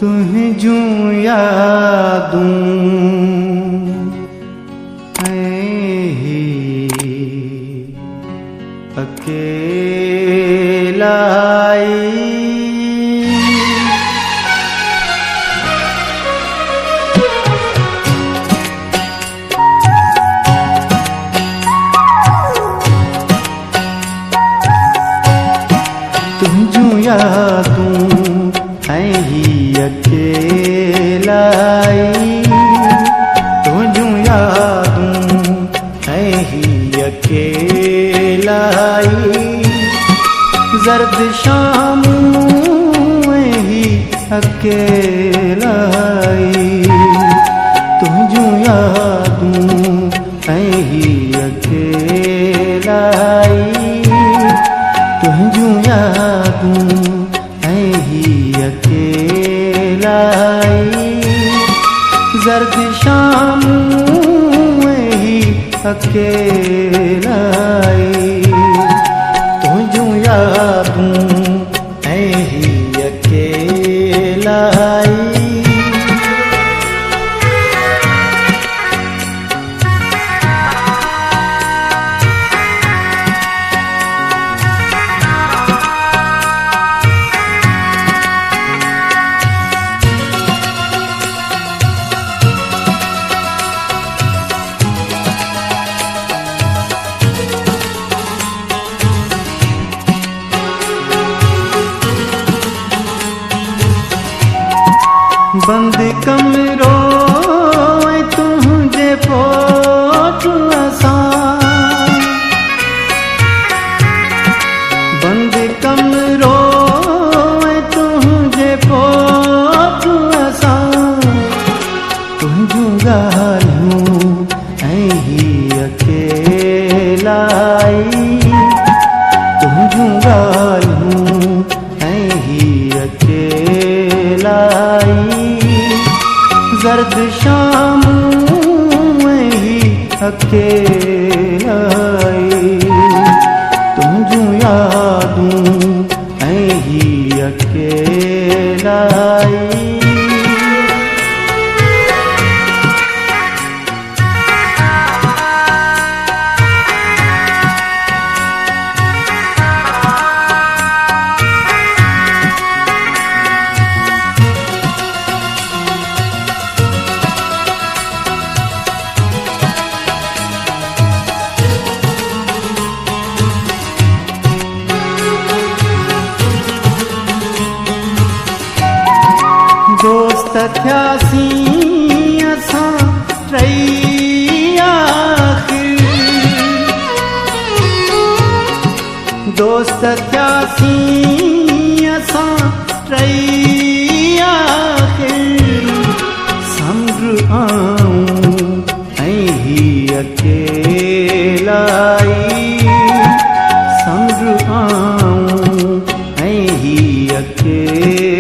तुहे जूं यादूं अकेलाई तुझूं यादूं अकेलाई तुझूं यादूं अकेलाई जर्द शामूं ही अकेलाई तुझूं यादूं अकेलाई तुझूं यादूं अकेलाई जर्द शामूं ही अकेलाई तुझूं यादूं अकेलाई बंद कमरो तुझे पोट असां बंद कमरो तुझे पोट असां तुझूं ॻाल्हियूं अकेलाई तुझूं ॻाल्हियूं अकेलाई जर्द शामूं ही अकेलाई तुझूं यादूं अकेलाई दोस्त थियासीं असां टई आख़िर दोस्त थियासीं असां टई आख़िर समुंड आऊं ही अकेलाई समुंड आऊं ही अकेलाई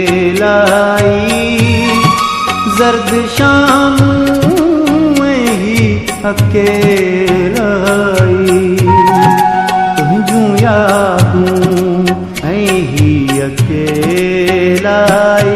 जर्द शामूं ही अकेलाई तुझूं यादूं अकेलाई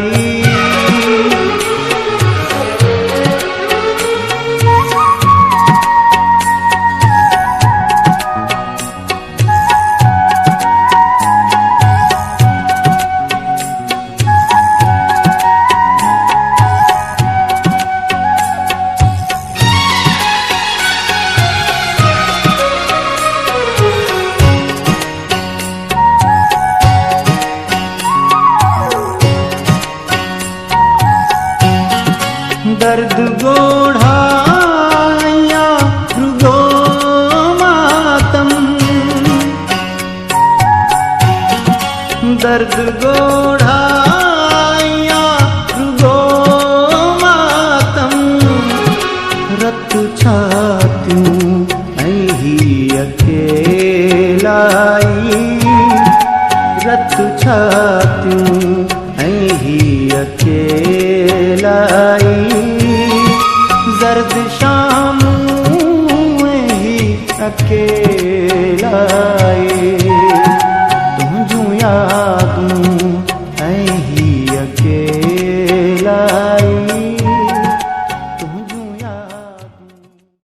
दर्द गोढ़ा या रुगो मातम दर्द गोढ़ा या रुगो मातम रत छातियूं ही अकेलाई रत छातियूं ही अकेलाई जर्द शामूं ही अकेलाई तुझूं यादूं